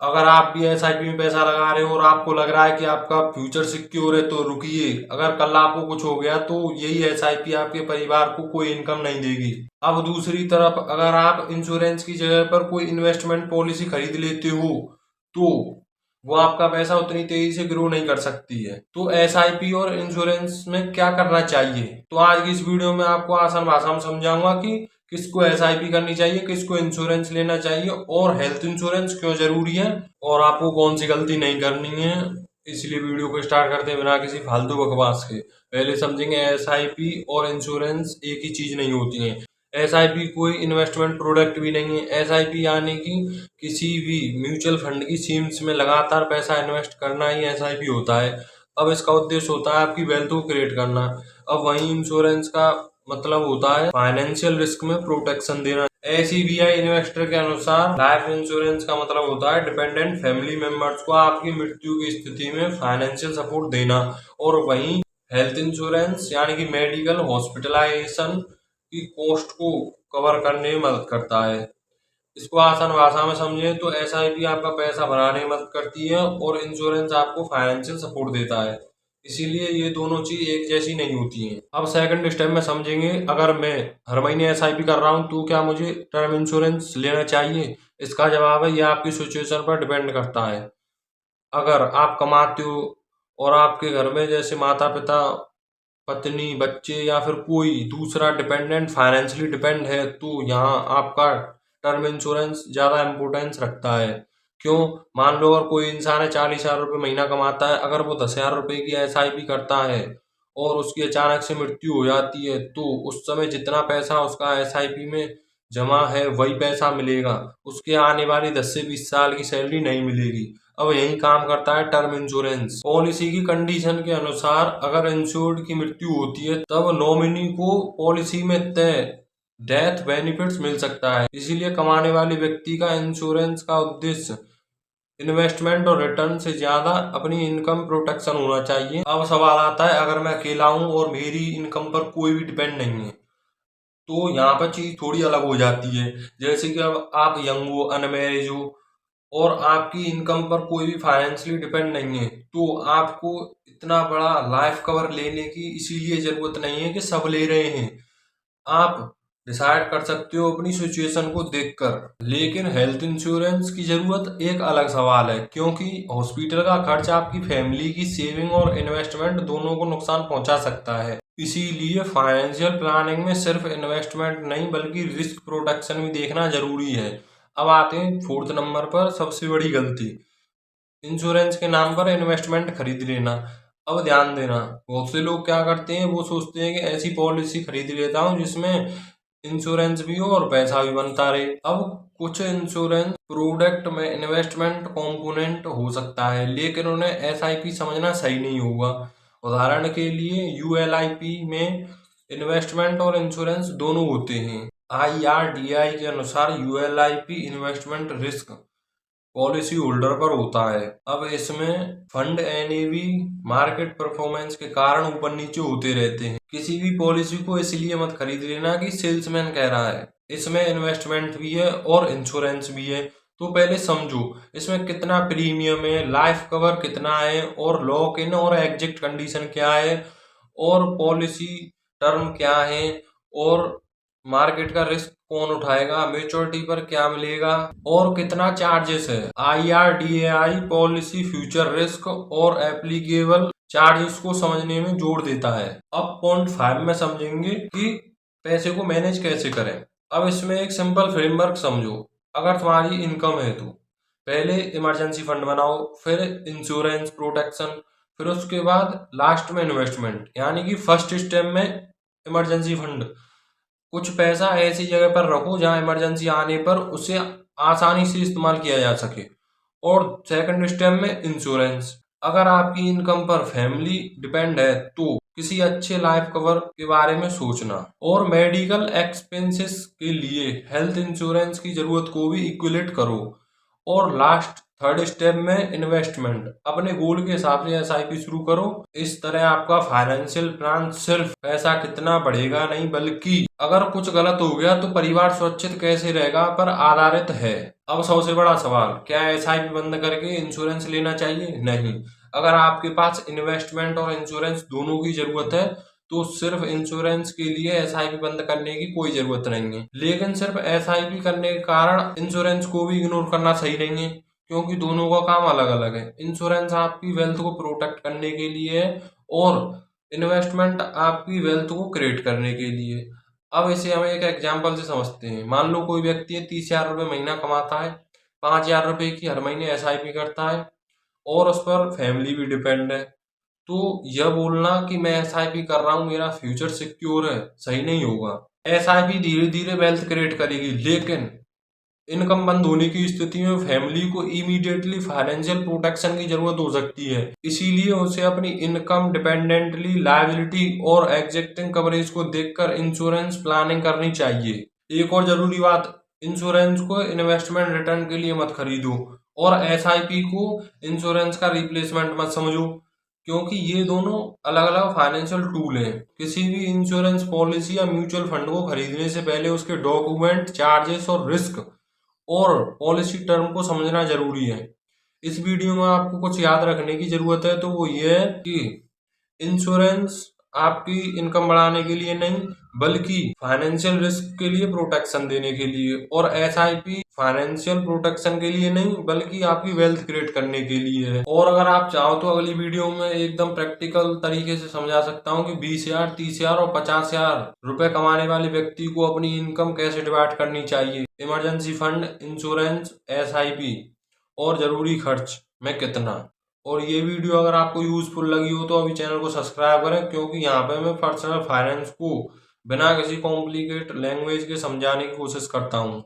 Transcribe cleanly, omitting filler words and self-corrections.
अगर आप भी एसआईपी में पैसा लगा रहे हो और आपको लग रहा है कि आपका फ्यूचर सिक्योर है तो रुकिए। अगर कल आपको कुछ हो गया तो यही एसआईपी आपके परिवार को कोई इनकम नहीं देगी। अब दूसरी तरफ अगर आप इंश्योरेंस की जगह पर कोई इन्वेस्टमेंट पॉलिसी खरीद लेते हो तो वो आपका पैसा उतनी तेजी से ग्रो नहीं कर सकती है। तो एसआईपी और इंश्योरेंस में क्या करना चाहिए, तो आज की इस वीडियो में आपको आसान भाषा में समझाऊंगा कि किसको एसआईपी करनी चाहिए, किसको इंश्योरेंस लेना चाहिए और हेल्थ इंश्योरेंस क्यों जरूरी है और आपको कौन सी गलती नहीं करनी है। इसलिए वीडियो को स्टार्ट करते हैं बिना किसी फालतू बकवास के। पहले समझेंगे एसआईपी और इंश्योरेंस एक ही चीज नहीं होती है। एसआईपी कोई इन्वेस्टमेंट प्रोडक्ट भी नहीं है। एसआईपी यानी कि किसी भी म्यूचुअल फंड की स्कीम्स में लगातार पैसा इन्वेस्ट करना ही एसआईपी होता है। अब इसका उद्देश्य होता है आपकी वेल्थ को क्रिएट करना। अब वहीं इंश्योरेंस का मतलब होता है फाइनेंशियल रिस्क में प्रोटेक्शन देना। एसीबीआई इन्वेस्टर के अनुसार लाइफ इंश्योरेंस का मतलब होता है डिपेंडेंट फैमिली मेंबर्स को आपकी मृत्यु की स्थिति में फाइनेंशियल सपोर्ट देना। और वहीं हेल्थ इंश्योरेंस यानी कि मेडिकल हॉस्पिटलाइजेशन की कॉस्ट को कवर करने में मदद करता है। इसको आसान भाषा में समझे तो एसआईपी आपका पैसा बनाने में मदद करती है और इंश्योरेंस आपको फाइनेंशियल सपोर्ट देता है। इसीलिए ये दोनों चीज एक जैसी नहीं होती हैं। अब सेकंड स्टेप में समझेंगे, अगर मैं हर महीने एसआईपी कर रहा हूँ तो क्या मुझे टर्म इंश्योरेंस लेना चाहिए। इसका जवाब है ये आपकी सिचुएशन पर डिपेंड करता है। अगर आप कमाते हो और आपके घर में जैसे माता पिता, पत्नी, बच्चे या फिर कोई दूसरा डिपेंडेंट फाइनेंशियली डिपेंड है तो यहाँ आपका टर्म इंश्योरेंस ज़्यादा इम्पोर्टेंस रखता है। क्यों? मान लो अगर कोई इंसान है 40,000 रुपये महीना कमाता है, अगर वो 10,000 रुपये की एसआईपी करता है और उसकी अचानक से मृत्यु हो जाती है तो उस समय जितना पैसा उसका एसआईपी में जमा है वही पैसा मिलेगा, उसके आने वाली 10 से 20 साल की सैलरी नहीं मिलेगी। अब यही काम करता है टर्म इंश्योरेंस। पॉलिसी की कंडीशन के अनुसार अगर इंश्योर्ड की मृत्यु होती है तब नॉमिनी को पॉलिसी में तय डेथ बेनिफिट्स मिल सकता है। इसीलिए कमाने वाले व्यक्ति का इंश्योरेंस का उद्देश्य इन्वेस्टमेंट और रिटर्न से ज्यादा अपनी इनकम प्रोटेक्शन होना चाहिए। अब सवाल आता है, अगर मैं अकेला हूँ और मेरी इनकम पर कोई भी डिपेंड नहीं है तो यहाँ पर चीज थोड़ी अलग हो जाती है। जैसे कि अब आप यंग हो, अनमैरिज हो और आपकी इनकम पर कोई भी फाइनेंशियली डिपेंड नहीं है तो आपको इतना बड़ा लाइफ कवर लेने की इसीलिए जरूरत नहीं है कि सब ले रहे हैं। आप डिसाइड कर सकते हो अपनी सिचुएशन को देखकर। लेकिन हेल्थ इंश्योरेंस की जरूरत एक अलग सवाल है, क्योंकि हॉस्पिटल का खर्च आपकी फैमिली की सेविंग और इन्वेस्टमेंट दोनों को नुकसान पहुंचा सकता है। इसीलिए फाइनेंशियल प्लानिंग में सिर्फ इन्वेस्टमेंट नहीं बल्कि रिस्क प्रोटेक्शन भी देखना जरूरी है। अब आते हैं फोर्थ नंबर पर, सबसे बड़ी गलती इंश्योरेंस के नाम पर इन्वेस्टमेंट खरीद लेना। अब ध्यान देना, बहुत से लोग क्या करते हैं, वो सोचते हैं कि ऐसी पॉलिसी खरीद लेता हूँ जिसमें इंश्योरेंस भी हो और पैसा भी बनता रहे। अब कुछ इंश्योरेंस प्रोडक्ट में इन्वेस्टमेंट कंपोनेंट हो सकता है लेकिन उन्हें एसआईपी समझना सही नहीं होगा। उदाहरण के लिए यूएलआईपी में इन्वेस्टमेंट और इंश्योरेंस दोनों होते हैं। आईआरडीआई के अनुसार यूएलआईपी इन्वेस्टमेंट रिस्क पॉलिसी होल्डर पर होता है। अब इसमें फंड एनएवी मार्केट परफॉर्मेंस के कारण ऊपर नीचे होते रहते हैं। किसी भी पॉलिसी को इसलिए मत खरीद लेना कि सेल्समैन कह रहा है। इसमें इन्वेस्टमेंट भी है और इंश्योरेंस भी है। तो पहले समझो इसमें कितना प्रीमियम है, लाइफ कवर कितना है और लॉक इन और एग्जिट कंडीशन क्या है और पॉलिसी टर्म क्या है और मार्केट का रिस्क कौन उठाएगा, मेच्योरिटी पर क्या मिलेगा और कितना चार्जेस है। आईआरडीएआई पॉलिसी फ्यूचर रिस्क और एप्लीकेबल चार्जेस को समझने में जोड़ देता है। अब पॉइंट 5 में समझेंगे कि पैसे को मैनेज कैसे करें। अब इसमें एक सिंपल फ्रेमवर्क समझो। अगर तुम्हारी इनकम है तो पहले इमरजेंसी फंड बनाओ, फिर इंश्योरेंस प्रोटेक्शन, फिर उसके बाद लास्ट में इन्वेस्टमेंट। यानी कि फर्स्ट स्टेप में इमरजेंसी फंड, कुछ पैसा ऐसी जगह पर रखो जहां इमरजेंसी आने पर उसे आसानी से इस्तेमाल किया जा सके। और सेकंड स्टेप में इंश्योरेंस, अगर आपकी इनकम पर फैमिली डिपेंड है तो किसी अच्छे लाइफ कवर के बारे में सोचना। और मेडिकल एक्सपेंसेस के लिए हेल्थ इंश्योरेंस की जरूरत को भी इक्विलेट करो। और लास्ट थर्ड स्टेप में इन्वेस्टमेंट, अपने गोल के हिसाब से एसआईपी शुरू करो। इस तरह आपका फाइनेंशियल प्लान सिर्फ पैसा कितना बढ़ेगा नहीं, बल्कि अगर कुछ गलत हो गया तो परिवार सुरक्षित कैसे रहेगा पर आधारित है। अब सबसे बड़ा सवाल, क्या एसआईपी बंद करके इंश्योरेंस लेना चाहिए? नहीं। अगर आपके पास इन्वेस्टमेंट और इंश्योरेंस दोनों की जरूरत है तो सिर्फ इंश्योरेंस के लिए एसआईपी बंद करने की कोई जरूरत नहीं है। लेकिन सिर्फ एसआईपी करने के कारण इंश्योरेंस को भी इग्नोर करना सही नहीं है, क्योंकि दोनों का काम अलग अलग है। इंश्योरेंस आपकी वेल्थ को प्रोटेक्ट करने के लिए है और इन्वेस्टमेंट आपकी वेल्थ को क्रिएट करने के लिए। अब इसे हम एक एग्जांपल से समझते हैं। मान लो कोई व्यक्ति 30,000 रुपये महीना कमाता है, 5,000 रुपये की हर महीने एसआईपी करता है और उस पर फैमिली भी डिपेंड है। तो यह बोलना कि मैं एसआईपी कर रहा हूँ, मेरा फ्यूचर सिक्योर है, सही नहीं होगा। एसआईपी धीरे धीरे वेल्थ क्रिएट करेगी, लेकिन इनकम बंद होने की स्थिति में फैमिली को इमीडिएटली फाइनेंशियल प्रोटेक्शन की जरूरत हो सकती है। इसीलिए उसे अपनी इनकम डिपेंडेंटली, लायबिलिटी और एग्जिस्टिंग कवरेज को देखकर इंश्योरेंस प्लानिंग करनी चाहिए। एक और जरूरी बात, इंश्योरेंस को इन्वेस्टमेंट रिटर्न के लिए मत खरीदो और एसआईपी को इंश्योरेंस का रिप्लेसमेंट मत समझो, क्योंकि ये दोनों अलग अलग फाइनेंशियल टूल हैं। किसी भी इंश्योरेंस पॉलिसी या म्यूचुअल फंड को खरीदने से पहले उसके डॉक्यूमेंट, चार्जेस और रिस्क और पॉलिसी टर्म को समझना जरूरी है। इस वीडियो में आपको कुछ याद रखने की जरूरत है, तो वो ये है कि इंश्योरेंस आपकी इनकम बढ़ाने के लिए नहीं, बल्कि फाइनेंशियल रिस्क के लिए प्रोटेक्शन देने के लिए, और एसआईपी फाइनेंशियल प्रोटेक्शन के लिए नहीं बल्कि आपकी वेल्थ क्रिएट करने के लिए है। और अगर आप चाहो तो अगली वीडियो में एकदम प्रैक्टिकल तरीके से समझा सकता हूँ कि 20,000, 30,000 और 50,000 रुपए कमाने वाले व्यक्ति को अपनी इनकम कैसे डिवाइड करनी चाहिए, इमरजेंसी फंड, इंश्योरेंस, एसआईपी और जरूरी खर्च में कितना। और ये वीडियो अगर आपको यूजफुल लगी हो तो अभी चैनल को सब्सक्राइब करें, क्योंकि यहाँ पे मैं पर्सनल फाइनेंस को बिना किसी कॉम्प्लिकेट लैंग्वेज के समझाने की कोशिश करता हूँ।